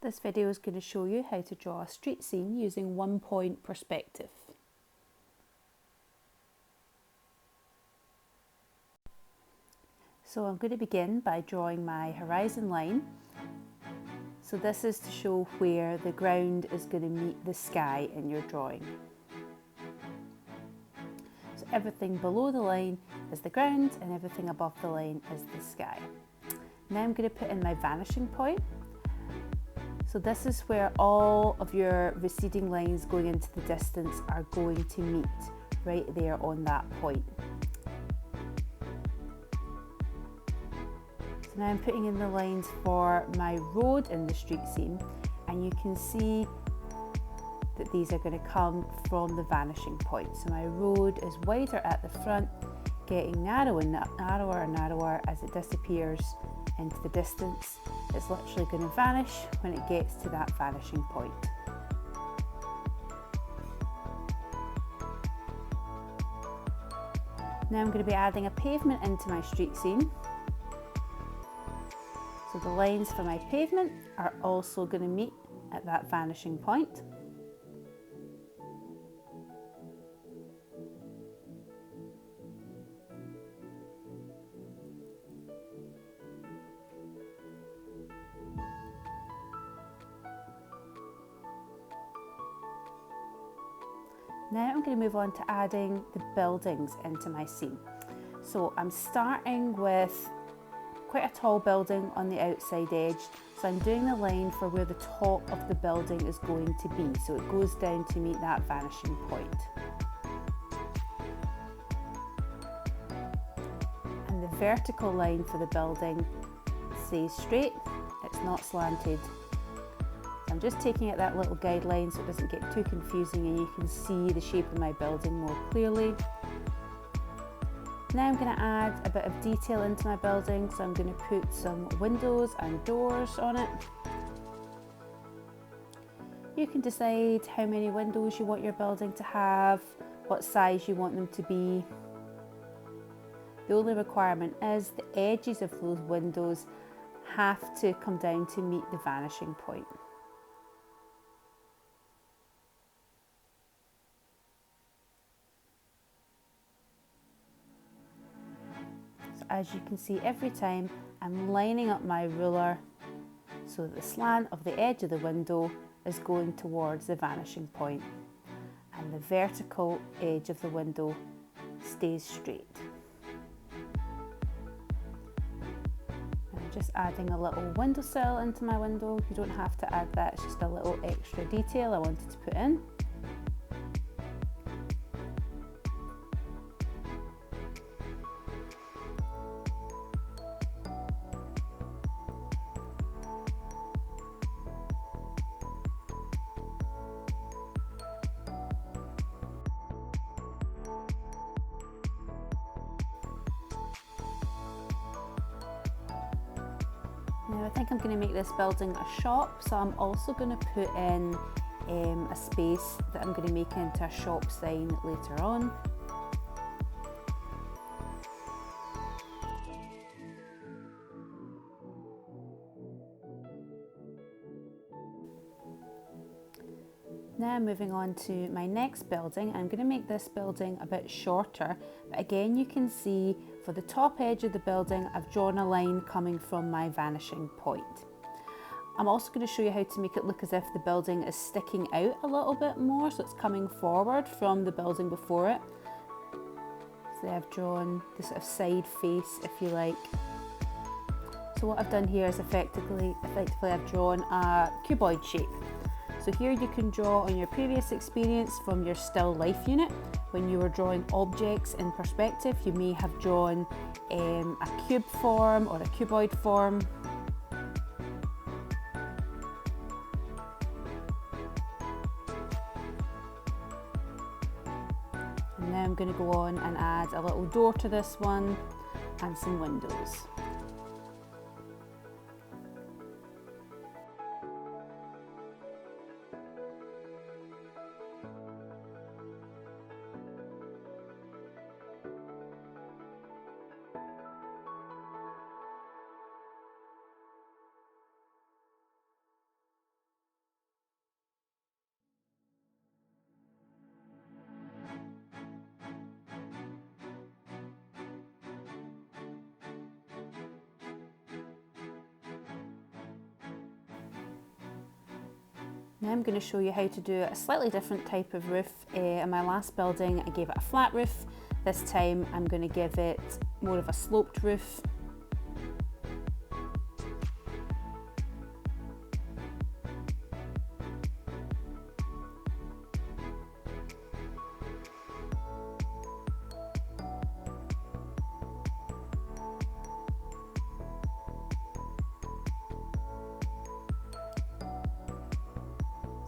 This video is going to show you how to draw a street scene using 1-point perspective. So I'm going to begin by drawing my horizon line. So this is to show where the ground is going to meet the sky in your drawing. So everything below the line is the ground and everything above the line is the sky. Now I'm going to put in my vanishing point. So this is where all of your receding lines going into the distance are going to meet, right there on that point. So now I'm putting in the lines for my road in the street scene, and you can see that these are going to come from the vanishing point. So my road is wider at the front, getting narrower and narrower as it disappears into the distance. It's literally going to vanish when it gets to that vanishing point. Now I'm going to be adding a pavement into my street scene. So the lines for my pavement are also going to meet at that vanishing point. Now I'm going to move on to adding the buildings into my scene. So I'm starting with quite a tall building on the outside edge. So I'm doing the line for where the top of the building is going to be. So it goes down to meet that vanishing point. And the vertical line for the building stays straight, it's not slanted. I'm just taking out that little guideline so it doesn't get too confusing and you can see the shape of my building more clearly. Now I'm going to add a bit of detail into my building, so I'm going to put some windows and doors on it. You can decide how many windows you want your building to have, what size you want them to be. The only requirement is the edges of those windows have to come down to meet the vanishing point. As you can see, every time I'm lining up my ruler so that the slant of the edge of the window is going towards the vanishing point and the vertical edge of the window stays straight. I'm just adding a little windowsill into my window. You don't have to add that, it's just a little extra detail I wanted to put in. Now I think I'm going to make this building a shop, so I'm also going to put in a space that I'm going to make into a shop sign later on. Now moving on to my next building, I'm going to make this building a bit shorter, but again you can see for the top edge of the building I've drawn a line coming from my vanishing point. I'm also going to show you how to make it look as if the building is sticking out a little bit more, so it's coming forward from the building before it. So I've drawn the sort of side face, if you like. So what I've done here is effectively I've drawn a cuboid shape. So here you can draw on your previous experience from your still life unit. When you were drawing objects in perspective, you may have drawn a cube form or a cuboid form. And now I'm going to go on and add a little door to this one and some windows. Now I'm going to show you how to do a slightly different type of roof. In my last building I gave it a flat roof. This time I'm going to give it more of a sloped roof.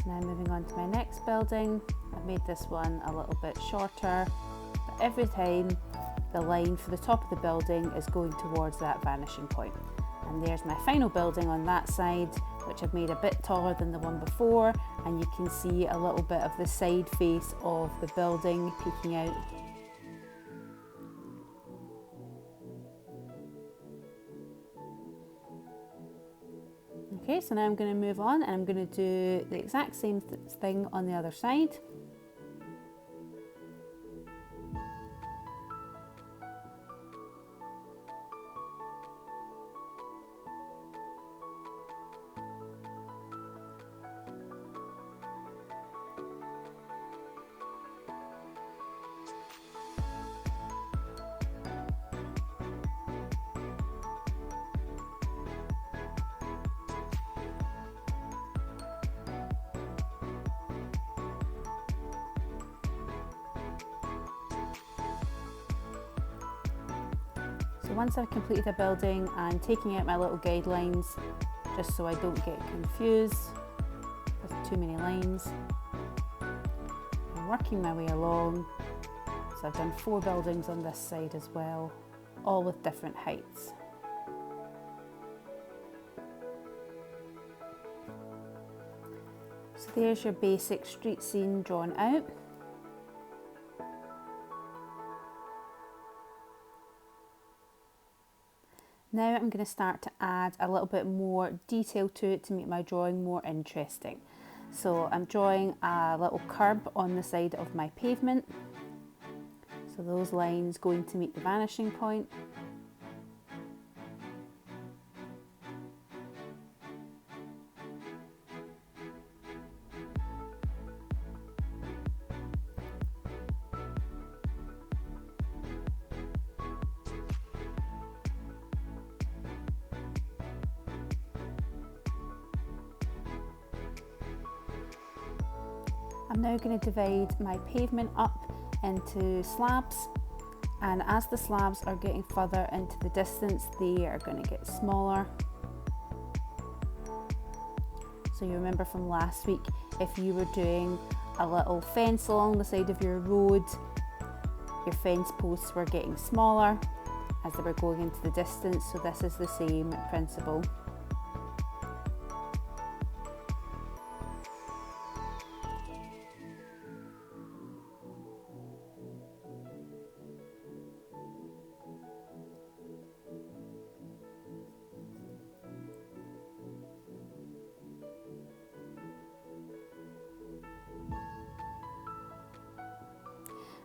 Now moving on to my next building, I've made this one a little bit shorter, but every time the line for the top of the building is going towards that vanishing point. And there's my final building on that side, which I've made a bit taller than the one before, and you can see a little bit of the side face of the building peeking out. Okay, so now I'm going to move on and I'm going to do the exact same thing on the other side. So once I've completed a building, I'm taking out my little guidelines just so I don't get confused with too many lines. I'm working my way along. So I've done 4 buildings on this side as well, all with different heights. So there's your basic street scene drawn out. Now I'm going to start to add a little bit more detail to it to make my drawing more interesting. So I'm drawing a little curb on the side of my pavement. So those lines going to meet the vanishing point. I'm now going to divide my pavement up into slabs, and as the slabs are getting further into the distance, they are going to get smaller. So you remember from last week, if you were doing a little fence along the side of your road, your fence posts were getting smaller as they were going into the distance, so this is the same principle.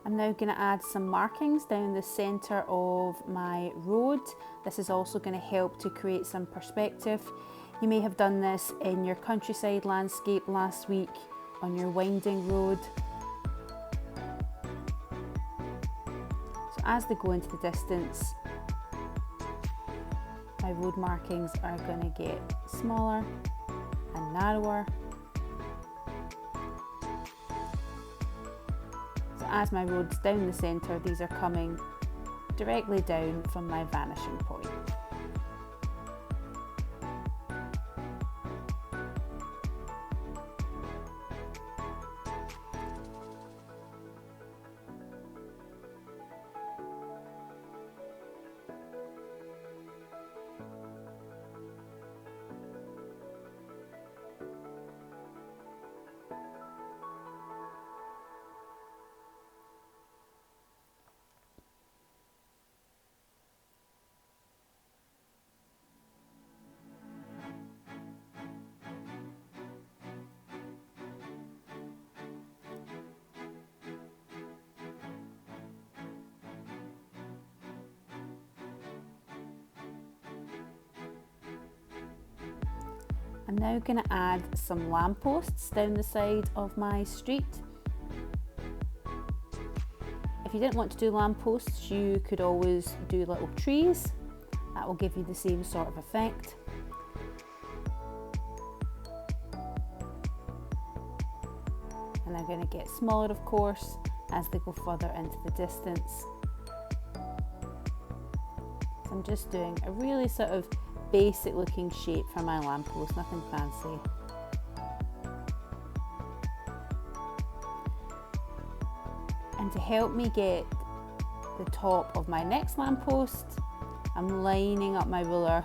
I'm now going to add some markings down the centre of my road. This is also going to help to create some perspective. You may have done this in your countryside landscape last week on your winding road. So as they go into the distance, my road markings are going to get smaller and narrower. As my road's down the centre, these are coming directly down from my vanishing point. I'm now going to add some lampposts down the side of my street. If you didn't want to do lampposts, you could always do little trees. That will give you the same sort of effect. And they're going to get smaller, of course, as they go further into the distance. So I'm just doing a really sort of basic looking shape for my lamppost, nothing fancy. And to help me get the top of my next lamppost, I'm lining up my ruler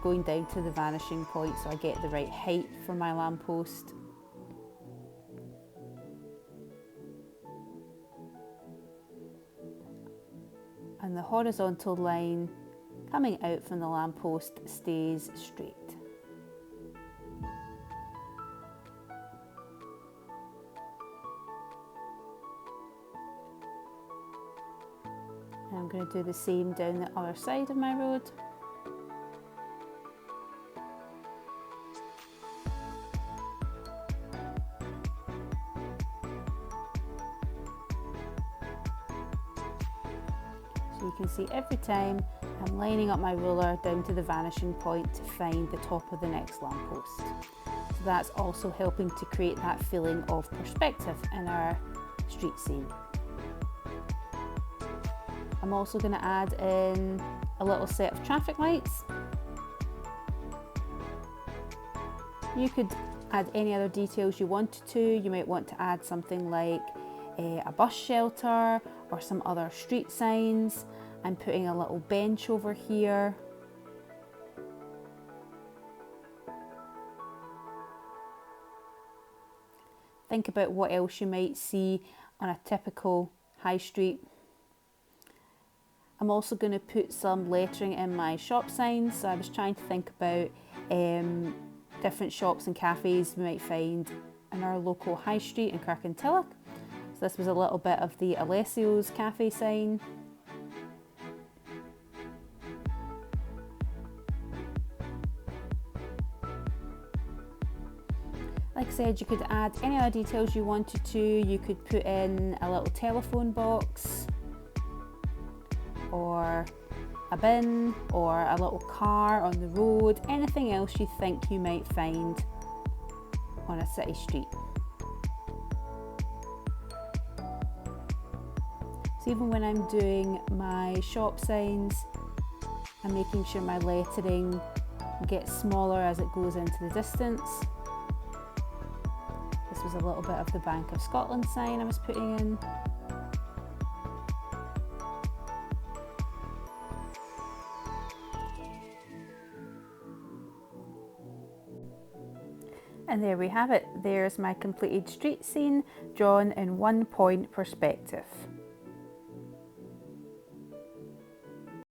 going down to the vanishing point so I get the right height for my lamppost. And the horizontal line coming out from the lamppost stays straight. And I'm going to do the same down the other side of my road. So you can see every time I'm lining up my ruler down to the vanishing point to find the top of the next lamppost. So that's also helping to create that feeling of perspective in our street scene. I'm also going to add in a little set of traffic lights. You could add any other details you wanted to. You might want to add something like a bus shelter or some other street signs. I'm putting a little bench over here. Think about what else you might see on a typical high street. I'm also going to put some lettering in my shop signs. So I was trying to think about different shops and cafes we might find in our local high street in Kirkintilloch. So this was a little bit of the Alessio's cafe sign. Like I said, you could add any other details you wanted to. You could put in a little telephone box, or a bin, or a little car on the road, anything else you think you might find on a city street. So even when I'm doing my shop signs, I'm making sure my lettering gets smaller as it goes into the distance. This was a little bit of the Bank of Scotland sign I was putting in. And there we have it. There's my completed street scene drawn in 1 point perspective.